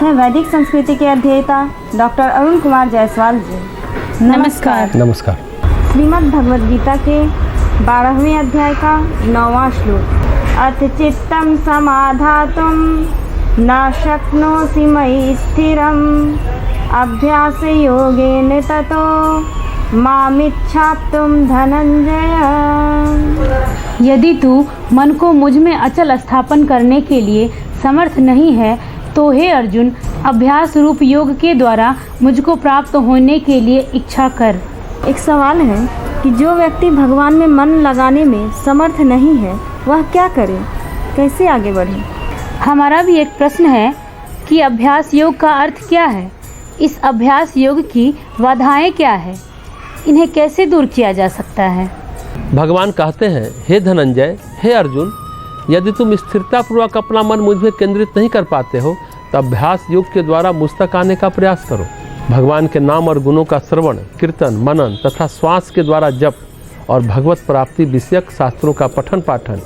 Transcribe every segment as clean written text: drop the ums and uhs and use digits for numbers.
हैं वैदिक संस्कृति के अध्येता डॉक्टर अरुण कुमार जायसवाल जी। नमस्कार। नमस्कार। श्रीमद् भगवद गीता के 12वें अध्याय का 9वां श्लोक। अथ चित्तं समाधातुं न शक्नोषि मयि स्थिरम् अभ्यास योगेन ततो मामिच्छाप्तुं धनंजय। यदि तू मन को मुझ में अचल स्थापन करने के लिए समर्थ नहीं है तो हे अर्जुन, अभ्यास रूप योग के द्वारा मुझको प्राप्त होने के लिए इच्छा कर। एक सवाल है कि जो व्यक्ति भगवान में मन लगाने में समर्थ नहीं है वह क्या करे, कैसे आगे बढ़े। हमारा भी एक प्रश्न है कि अभ्यास योग का अर्थ क्या है, इस अभ्यास योग की बाधाएं क्या है, इन्हें कैसे दूर किया जा सकता है। भगवान कहते हैं, हे धनंजय, हे अर्जुन, यदि तुम स्थिरतापूर्वक अपना मन मुझ में केंद्रित नहीं कर पाते हो तो अभ्यास योग के द्वारा मुझ तक आने का प्रयास करो। भगवान के नाम और गुणों का श्रवण, कीर्तन, मनन तथा श्वास के द्वारा जप और भगवत प्राप्ति विषयक शास्त्रों का पठन पाठन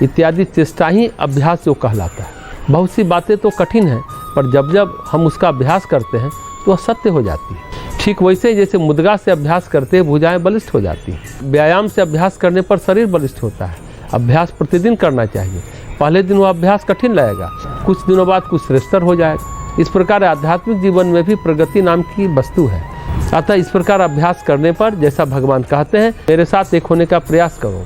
इत्यादि चेष्टा ही अभ्यास योग कहलाता है। बहुत सी बातें तो कठिन हैं, पर जब जब हम उसका अभ्यास करते हैं तो वह सत्य हो जाती है। ठीक वैसे जैसे मुद्गा से अभ्यास करते हैं भुजाएं बलिष्ठ हो जाती हैं। व्यायाम से अभ्यास करने पर शरीर बलिष्ठ होता है। अभ्यास प्रतिदिन करना चाहिए। पहले दिन वह अभ्यास कठिन लगेगा, कुछ दिनों बाद कुछ श्रेष्ठतर हो जाएगा। इस प्रकार आध्यात्मिक जीवन में भी प्रगति नाम की वस्तु है। अतः इस प्रकार अभ्यास करने पर जैसा भगवान कहते हैं, मेरे साथ एक होने का प्रयास करो।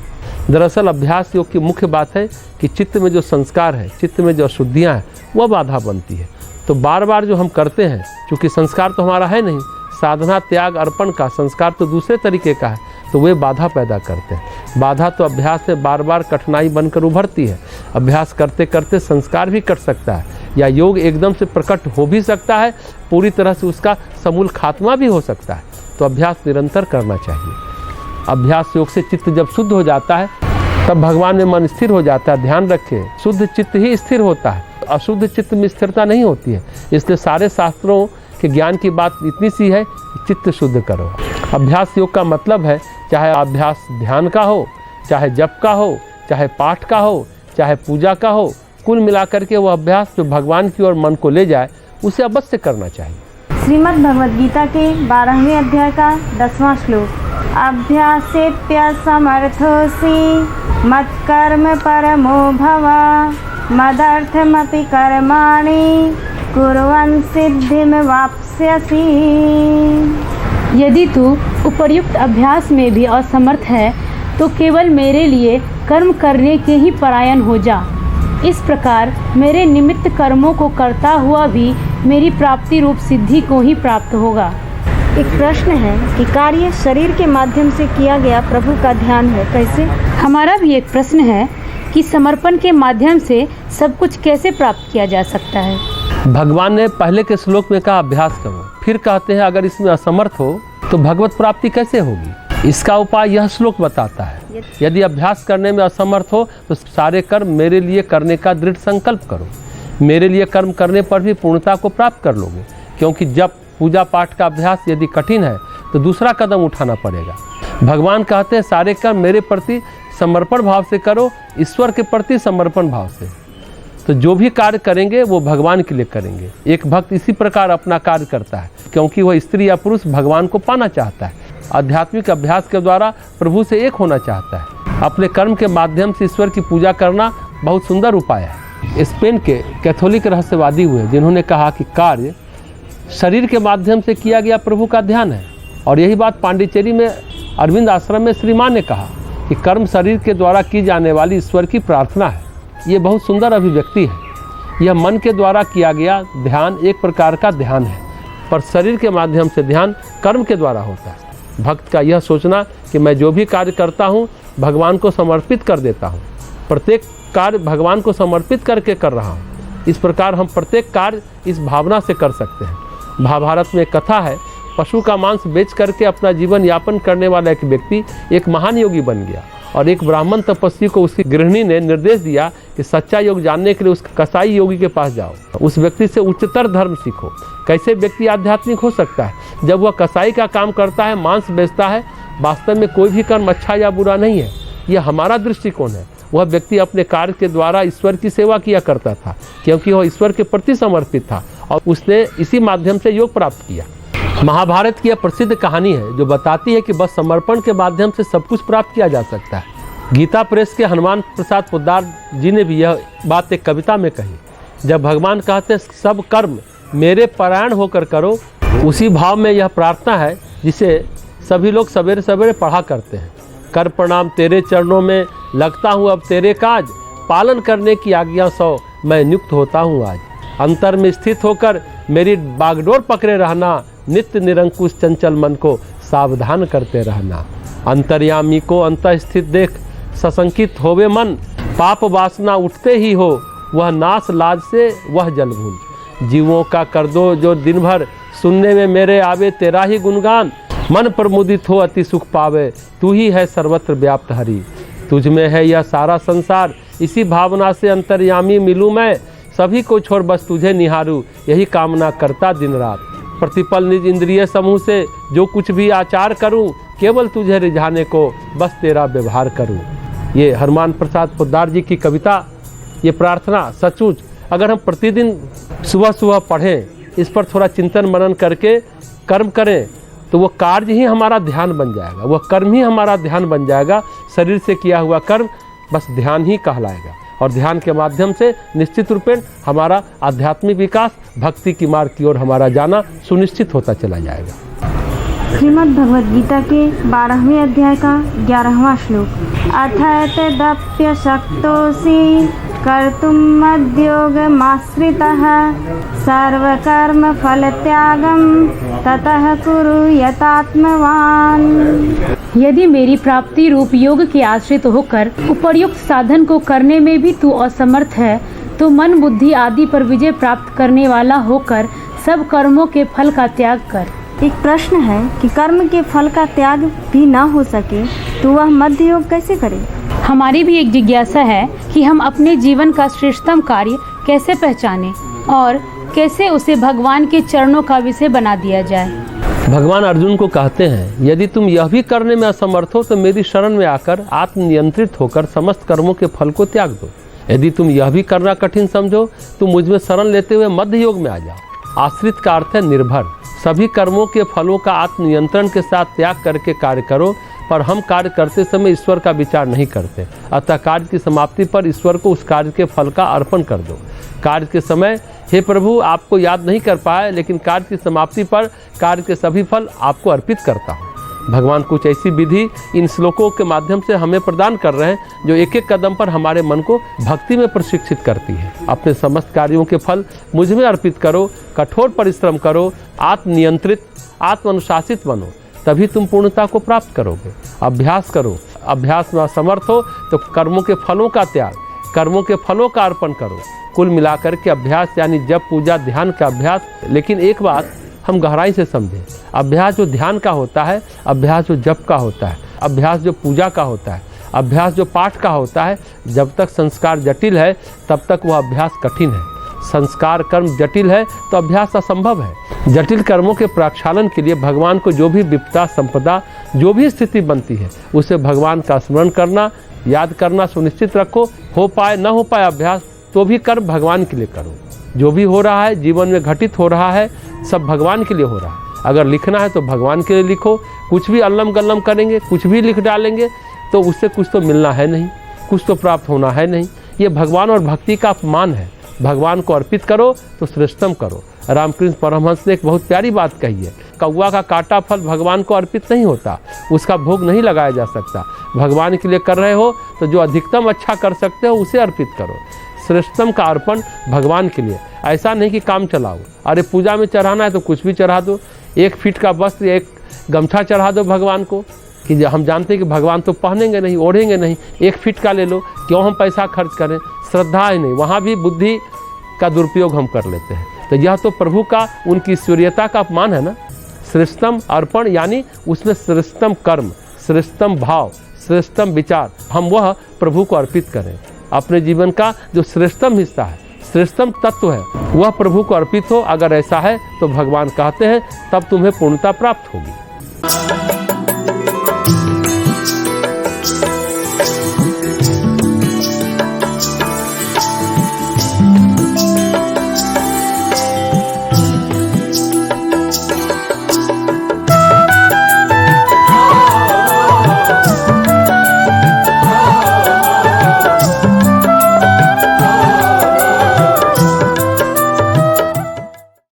दरअसल अभ्यास योग की मुख्य बात है कि चित्त में जो संस्कार है, चित्त में जो अशुद्धियाँ हैं, वह बाधा बनती है। तो बार बार जो हम करते हैं, चूँकि संस्कार तो हमारा है नहीं, साधना, त्याग, अर्पण का संस्कार तो दूसरे तरीके का है, तो वे बाधा पैदा करते हैं। बाधा तो अभ्यास में बार बार कठिनाई बनकर उभरती है। अभ्यास करते करते संस्कार भी कट सकता है, या योग एकदम से प्रकट हो भी सकता है, पूरी तरह से उसका समूल खात्मा भी हो सकता है। तो अभ्यास निरंतर करना चाहिए। अभ्यास योग से चित्त जब शुद्ध हो जाता है तब भगवान में मन स्थिर हो जाता है। ध्यान रखें, शुद्ध चित्त ही स्थिर होता है, अशुद्ध चित्त में स्थिरता नहीं होती है। इसलिए सारे शास्त्रों के ज्ञान की बात इतनी सी है कि चित्त शुद्ध करो। अभ्यास योग का मतलब है, चाहे अभ्यास ध्यान का हो, चाहे जप का हो, चाहे पाठ का हो, चाहे पूजा का हो, कुल मिलाकर के वो अभ्यास जो भगवान की ओर मन को ले जाए उसे अवश्य करना चाहिए। श्रीमद् भगवद गीता के 12वें अध्याय का 10वां श्लोक। अभ्यासेप्य समर्थोऽसि मत्कर्म परमो भव मदर्थमपि कर्माणि कुर्वन् सिद्धिमवाप्स्यसि। यदि तू उपर्युक्त अभ्यास में भी असमर्थ है तो केवल मेरे लिए कर्म करने के ही परायण हो जा। इस प्रकार मेरे निमित्त कर्मों को करता हुआ भी मेरी प्राप्ति रूप सिद्धि को ही प्राप्त होगा। एक प्रश्न है कि कार्य शरीर के माध्यम से किया गया प्रभु का ध्यान है, कैसे। हमारा भी एक प्रश्न है कि समर्पण के माध्यम से सब कुछ कैसे प्राप्त किया जा सकता है। भगवान ने पहले के श्लोक में कहा अभ्यास करो, फिर कहते हैं अगर इसमें असमर्थ हो तो भगवत प्राप्ति कैसे होगी। इसका उपाय यह श्लोक बताता है। यदि अभ्यास करने में असमर्थ हो तो सारे कर्म मेरे लिए करने का दृढ़ संकल्प करो। मेरे लिए कर्म करने पर भी पूर्णता को प्राप्त कर लोगे, क्योंकि जब पूजा पाठ का अभ्यास यदि कठिन है तो दूसरा कदम उठाना पड़ेगा। भगवान कहते हैं सारे कर्म मेरे प्रति समर्पण भाव से करो, ईश्वर के प्रति समर्पण भाव से। तो जो भी कार्य करेंगे वो भगवान के लिए करेंगे। एक भक्त इसी प्रकार अपना कार्य करता है, क्योंकि वह स्त्री या पुरुष भगवान को पाना चाहता है। आध्यात्मिक अभ्यास के द्वारा प्रभु से एक होना चाहता है। अपने कर्म के माध्यम से ईश्वर की पूजा करना बहुत सुंदर उपाय है। स्पेन के कैथोलिक रहस्यवादी हुए जिन्होंने कहा कि कार्य शरीर के माध्यम से किया गया प्रभु का ध्यान है। और यही बात पांडिचेरी में अरविंद आश्रम में श्री मां ने कहा कि कर्म शरीर के द्वारा की जाने वाली ईश्वर की प्रार्थना है। ये बहुत सुंदर अभिव्यक्ति है। यह मन के द्वारा किया गया ध्यान एक प्रकार का ध्यान है, पर शरीर के माध्यम से ध्यान कर्म के द्वारा होता है। भक्त का यह सोचना कि मैं जो भी कार्य करता हूँ भगवान को समर्पित कर देता हूँ, प्रत्येक कार्य भगवान को समर्पित करके कर रहा हूँ, इस प्रकार हम प्रत्येक कार्य इस भावना से कर सकते हैं। महाभारत में कथा है, पशु का मांस बेच करके अपना जीवन यापन करने वाला एक व्यक्ति एक महान योगी बन गया, और एक ब्राह्मण तपस्वी को उसकी गृहिणी ने निर्देश दिया कि सच्चा योग जानने के लिए उस कसाई योगी के पास जाओ, उस व्यक्ति से उच्चतर धर्म सीखो। कैसे व्यक्ति आध्यात्मिक हो सकता है जब वह कसाई का काम करता है, मांस बेचता है। वास्तव में कोई भी कर्म अच्छा या बुरा नहीं है, यह हमारा दृष्टिकोण है। वह व्यक्ति अपने कार्य के द्वारा ईश्वर की सेवा किया करता था, क्योंकि वह ईश्वर के प्रति समर्पित था और उसने इसी माध्यम से योग प्राप्त किया। महाभारत की यह प्रसिद्ध कहानी है जो बताती है कि बस समर्पण के माध्यम से सब कुछ प्राप्त किया जा सकता है। गीता प्रेस के हनुमान प्रसाद पोद्दार जी ने भी यह बात एक कविता में कही। जब भगवान कहते हैं सब कर्म मेरे परायण होकर करो, उसी भाव में यह प्रार्थना है जिसे सभी लोग सवेरे सवेरे पढ़ा करते हैं। कर प्रणाम तेरे चरणों में, लगता हूँ अब तेरे काज, पालन करने की आज्ञा सौ मैं नियुक्त होता हूँ आज। अंतर में स्थित होकर मेरी बागडोर पकड़े रहना, नित्य निरंकुश चंचल मन को सावधान करते रहना। अंतर्यामी को अंतर स्थित देख सशंकित होवे मन, पाप वासना उठते ही हो वह नाश लाज से वह जल भूल। जीवों का कर दो जो दिन भर, सुनने में मेरे आवे तेरा ही गुणगान। मन प्रमुदित हो अति सुख पावे, तू ही है सर्वत्र व्याप्त हरि। तुझ में है यह सारा संसार, इसी भावना से अंतर्यामी मिलूँ मैं। सभी को छोड़ बस तुझे निहारूं, यही कामना करता दिन रात। प्रतिपल निज इंद्रिय समूह से जो कुछ भी आचार करूं, केवल तुझे रिझाने को बस तेरा व्यवहार करूं। ये हनुमान प्रसाद पोद्दार जी की कविता, ये प्रार्थना सचमुच अगर हम प्रतिदिन सुबह सुबह पढ़ें, इस पर थोड़ा चिंतन मनन करके कर्म करें, तो वो कार्य ही हमारा ध्यान बन जाएगा, वह कर्म ही हमारा ध्यान बन जाएगा। शरीर से किया हुआ कर्म बस ध्यान ही कहलाएगा और ध्यान के माध्यम से निश्चित रूपेण हमारा आध्यात्मिक विकास, भक्ति की मार्ग की ओर हमारा जाना सुनिश्चित होता चला जाएगा। श्रीमद् भगवद गीता के 12वें अध्याय का 11वां श्लोक। अथैतदप्य शक्तोऽसि कर्तुं मद्योगमाश्रितः, सर्वकर्म फलत्यागं ततः कुरु यतात्मवान्। यदि मेरी प्राप्ति रूप योग के आश्रित होकर उपर्युक्त साधन को करने में भी तू असमर्थ है, तो मन बुद्धि आदि पर विजय प्राप्त करने वाला होकर सब कर्मों के फल का त्याग कर। एक प्रश्न है कि कर्म के फल का त्याग भी न हो सके तो वह मध्य योग कैसे करे? हमारी भी एक जिज्ञासा है कि हम अपने जीवन का श्रेष्ठतम कार्य कैसे पहचानें और कैसे उसे भगवान के चरणों का विषय बना दिया जाए। भगवान अर्जुन को कहते हैं, यदि तुम यह भी करने में असमर्थ हो तो मेरी शरण में आकर आत्मनियंत्रित होकर समस्त कर्मों के फल को त्याग दो। यदि तुम यह भी करना कठिन समझो तो मुझ में शरण लेते हुए मध्य योग में आ जाओ। आश्रित का अर्थ है निर्भर। सभी कर्मों के फलों का आत्मनियंत्रण के साथ त्याग करके कार्य करो, पर हम कार्य करते समय ईश्वर का विचार नहीं करते। अतः कार्य की समाप्ति पर ईश्वर को उस कार्य के फल का अर्पण कर दो। कार्य के समय हे प्रभु आपको याद नहीं कर पाए, लेकिन कार्य की समाप्ति पर कार्य के सभी फल आपको अर्पित करता हूँ। भगवान कुछ ऐसी विधि इन श्लोकों के माध्यम से हमें प्रदान कर रहे हैं जो एक एक कदम पर हमारे मन को भक्ति में प्रशिक्षित करती है। अपने समस्त कार्यों के फल मुझ में अर्पित करो, कठोर परिश्रम करो, आत्मनियंत्रित आत्म अनुशासित बनो, तभी तुम पूर्णता को प्राप्त करोगे। अभ्यास करो, अभ्यास में असमर्थ हो तो कर्मों के फलों का त्याग, कर्मों के फलों का अर्पण करो। कुल मिलाकर के अभ्यास यानी जप पूजा ध्यान का अभ्यास। लेकिन एक बात हम गहराई से समझें, अभ्यास जो ध्यान का होता है, अभ्यास जो जप का होता है, अभ्यास जो पूजा का होता है, अभ्यास जो पाठ का होता है, जब तक संस्कार जटिल है तब तक वह अभ्यास कठिन है। संस्कार कर्म जटिल है तो अभ्यास असंभव है। जटिल कर्मों के प्रक्षालन के लिए भगवान को जो भी विपदा संपदा जो भी स्थिति बनती है उसे भगवान का स्मरण करना, याद करना सुनिश्चित रखो। हो पाए न हो पाए अभ्यास तो भी कर्म भगवान के लिए करो। जो भी हो रहा है जीवन में घटित हो रहा है सब भगवान के लिए हो रहा है। अगर लिखना है तो भगवान के लिए लिखो। कुछ भी अल्लम गल्लम करेंगे, कुछ भी लिख डालेंगे तो उससे कुछ तो मिलना है नहीं, कुछ तो प्राप्त होना है नहीं। ये भगवान और भक्ति का अपमान है। भगवान को अर्पित करो तो श्रेष्ठतम करो। रामकृष्ण परमहंस ने एक बहुत प्यारी बात कही है, कौवा का काटा फल भगवान को अर्पित नहीं होता, उसका भोग नहीं लगाया जा सकता। भगवान के लिए कर रहे हो तो जो अधिकतम अच्छा कर सकते हो उसे अर्पित करो। श्रेष्ठतम का अर्पण भगवान के लिए। ऐसा नहीं कि काम चलाओ, अरे पूजा में चढ़ाना है तो कुछ भी चढ़ा दो, 1 फीट का वस्त्र, 1 गमछा चढ़ा दो भगवान को, कि हम जानते हैं कि भगवान तो पहनेंगे नहीं, ओढ़ेंगे नहीं, 1 फीट का ले लो, क्यों हम पैसा खर्च करें। श्रद्धा ही नहीं, वहाँ भी बुद्धि का दुरुपयोग हम कर लेते हैं। तो यह तो प्रभु का, उनकी ईश्वरीयता का अपमान है ना। श्रेष्ठतम अर्पण यानी उसमें श्रेष्ठतम कर्म, श्रेष्ठतम भाव, श्रेष्ठतम विचार, हम वह प्रभु को अर्पित करें। अपने जीवन का जो श्रेष्ठतम हिस्सा है, श्रेष्ठतम तत्व है, वह प्रभु को अर्पित हो। अगर ऐसा है तो भगवान कहते हैं तब तुम्हें पूर्णता प्राप्त होगी।